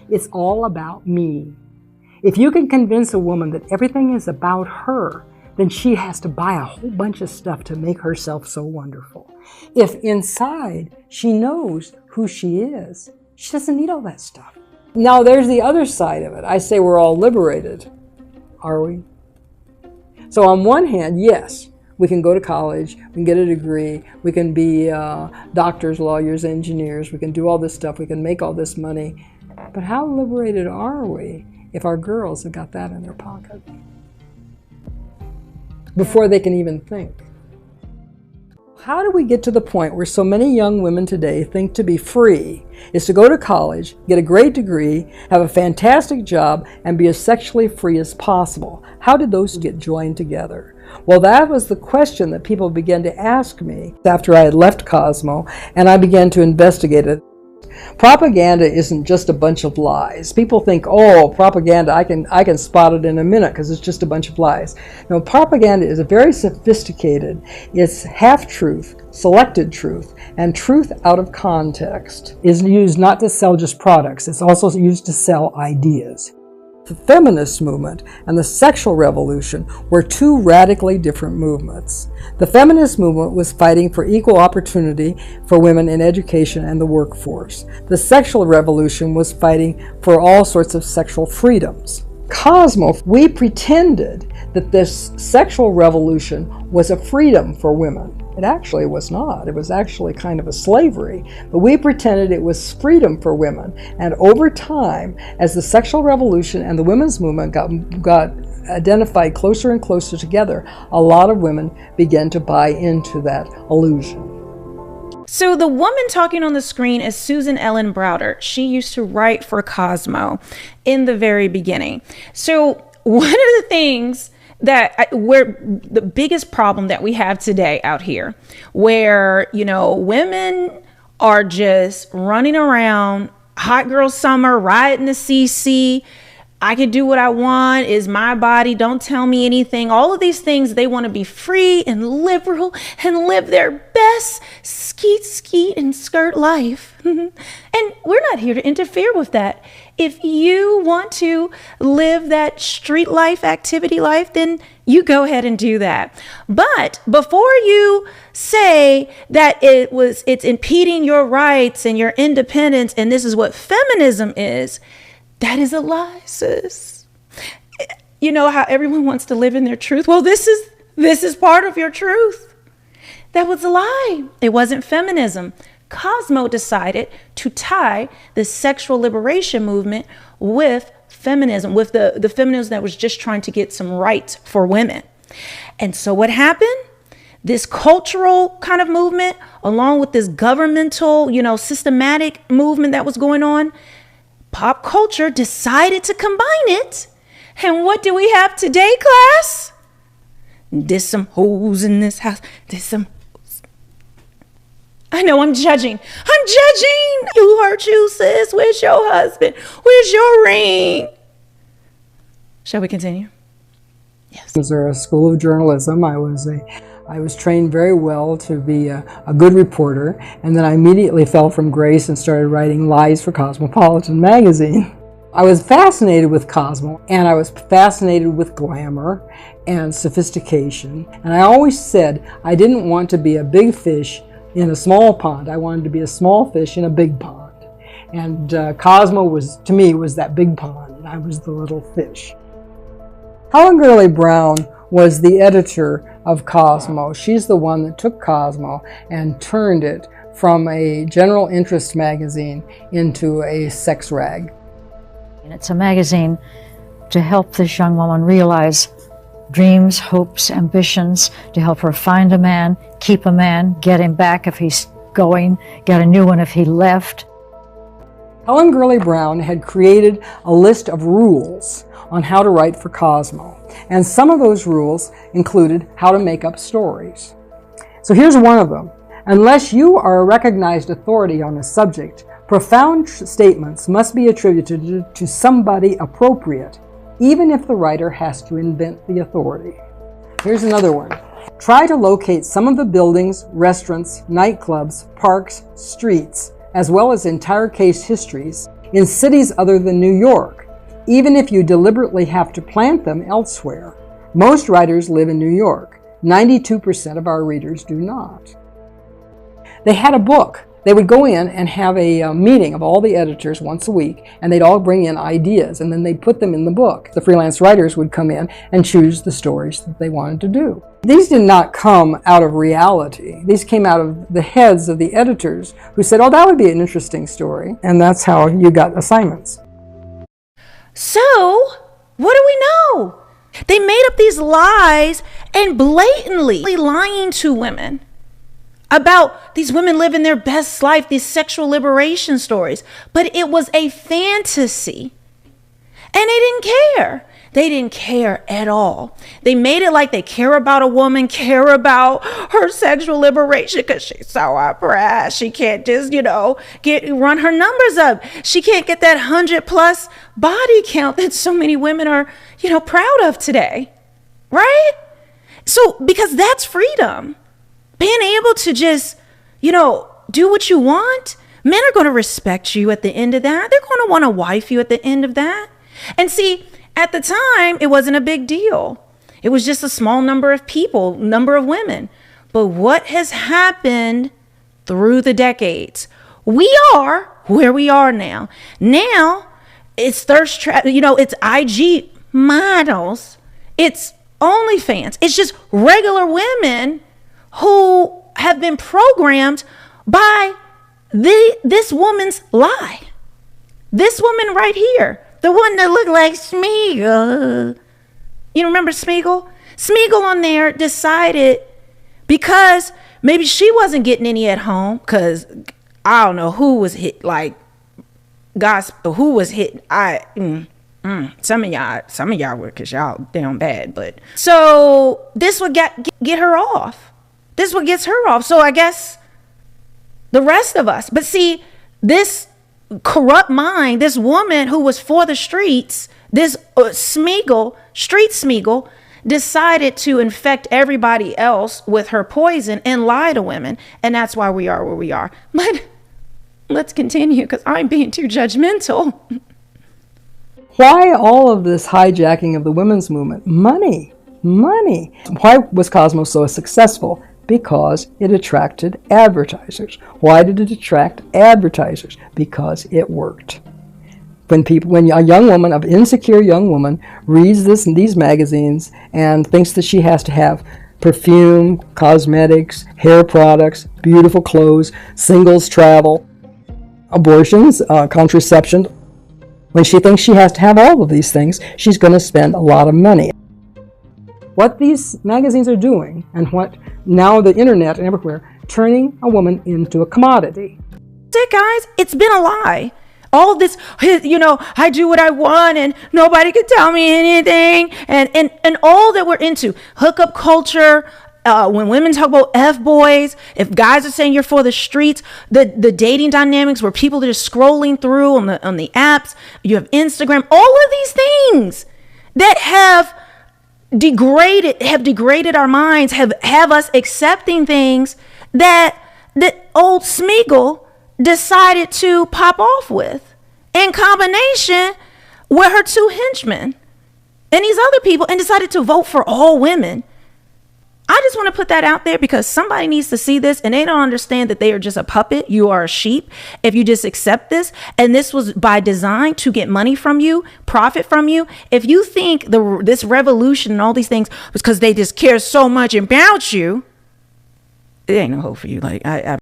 It's all about me. If you can convince a woman that everything is about her, then she has to buy a whole bunch of stuff to make herself so wonderful. If inside she knows who she is, she doesn't need all that stuff. Now there's the other side of it. I say we're all liberated. Are we? So on one hand, yes, we can go to college, we can get a degree, we can be doctors, lawyers, engineers, we can do all this stuff, we can make all this money. But how liberated are we if our girls have got that in their pocket before they can even think? How do we get to the point where so many young women today think to be free is to go to college, get a great degree, have a fantastic job, and be as sexually free as possible? How did those get joined together? Well, that was the question that people began to ask me after I had left Cosmo, and I began to investigate it. Propaganda isn't just a bunch of lies. People think, oh, propaganda, I can spot it in a minute because it's just a bunch of lies. No, propaganda is a very sophisticated. It's half-truth, selected truth, and truth out of context is used not to sell just products. It's also used to sell ideas. The feminist movement and the sexual revolution were two radically different movements. The feminist movement was fighting for equal opportunity for women in education and the workforce. The sexual revolution was fighting for all sorts of sexual freedoms. Cosmo, we pretended that this sexual revolution was a freedom for women. It actually was not. It was actually kind of a slavery. But we pretended it was freedom for women. And over time, as the sexual revolution and the women's movement got identified closer and closer together, a lot of women began to buy into that illusion. So the woman talking on the screen is Susan Ellen Browder. She used to write for Cosmo in the very beginning. So one of the things where the biggest problem that we have today out here, where, women are just running around, hot girl summer, riding the CC, I can do what I want, is my body, don't tell me anything. All of these things, they want to be free and liberal and live their best skeet and skirt life. And we're not here to interfere with that. If you want to live that street life, activity life, then you go ahead and do that. But before you say that it's impeding your rights and your independence, and this is what feminism is, that is a lie, sis. You know how everyone wants to live in their truth? Well, this is part of your truth. That was a lie. It wasn't feminism. Cosmo decided to tie the sexual liberation movement with feminism, with the feminism that was just trying to get some rights for women. And so what happened? This cultural kind of movement, along with this governmental, systematic movement that was going on, pop culture decided to combine it. And what do we have today, class? There's some hoes in this house. There's some hoes. I know I'm judging. Who hurt you, sis? Where's your husband? Where's your ring? Shall we continue? Yes. I was at a school of journalism. I was trained very well to be a good reporter, and then I immediately fell from grace and started writing lies for Cosmopolitan magazine. I was fascinated with Cosmo, and I was fascinated with glamour and sophistication, and I always said I didn't want to be a big fish in a small pond. I wanted to be a small fish in a big pond. And Cosmo to me was that big pond, and I was the little fish. Helen Gurley Brown was the editor of Cosmo. She's the one that took Cosmo and turned it from a general interest magazine into a sex rag. And it's a magazine to help this young woman realize dreams, hopes, ambitions, to help her find a man, keep a man, get him back if he's going, get a new one if he left. Helen Gurley Brown had created a list of rules on how to write for Cosmo, and some of those rules included how to make up stories. So here's one of them. Unless you are a recognized authority on a subject, profound statements must be attributed to somebody appropriate, even if the writer has to invent the authority. Here's another one. Try to locate some of the buildings, restaurants, nightclubs, parks, streets, as well as entire case histories in cities other than New York, even if you deliberately have to plant them elsewhere. Most writers live in New York. 92% of our readers do not. They had a book. They would go in and have a meeting of all the editors once a week, and they'd all bring in ideas, and then they'd put them in the book. The freelance writers would come in and choose the stories that they wanted to do. These did not come out of reality. These came out of the heads of the editors who said, oh, that would be an interesting story. And that's how you got assignments. So, what do we know? They made up these lies and blatantly lying to women about these women living their best life, these sexual liberation stories. But it was a fantasy. And they didn't care. They didn't care at all. They made it like they care about a woman, care about her sexual liberation because she's so oppressed. She can't just, run her numbers up. She can't get that 100+ body count that so many women are, proud of today. Right? So, because that's freedom. Being able to just, do what you want. Men are going to respect you at the end of that. They're going to want to wife you at the end of that. And see, at the time, it wasn't a big deal. It was just a small number of people, number of women. But what has happened through the decades? We are where we are now. Now, it's thirst trap, it's IG models. It's OnlyFans. It's just regular women who have been programmed by this woman's lie. This woman right here. The one that looked like Smeagol. You remember Smeagol? Smeagol on there decided, because maybe she wasn't getting any at home, because I don't know who was hit, like gospel, who was hit. Some of y'all were, because y'all down bad. But so this would get her off. This what gets her off. So I guess the rest of us. But see, this corrupt mind, this woman who was for the streets, this street Smeagol, decided to infect everybody else with her poison and lie to women. And that's why we are where we are. But let's continue, because I'm being too judgmental. Why all of this hijacking of the women's movement? Money. Why was Cosmo so successful? Because it attracted advertisers. Why did it attract advertisers? Because it worked. When a young woman, an insecure young woman, reads these magazines and thinks that she has to have perfume, cosmetics, hair products, beautiful clothes, singles travel, abortions, contraception, when she thinks she has to have all of these things, she's going to spend a lot of money. What these magazines are doing, and what now the internet and everywhere, turning a woman into a commodity. Guys, it's been a lie. All this, I do what I want and nobody can tell me anything. And all that we're into, hookup culture, when women talk about F-boys, if guys are saying you're for the streets, the dating dynamics where people are just scrolling through on the apps, you have Instagram, all of these things that have degraded our minds, have us accepting things that old Smeagol decided to pop off with, in combination with her two henchmen and these other people, and decided to vote for all women. I just want to put that out there because somebody needs to see this, and they don't understand that they are just a puppet. You are a sheep if you just accept this. And this was by design to get money from you, profit from you. If you think this revolution and all these things was because they just care so much about you, it ain't no hope for you. Like I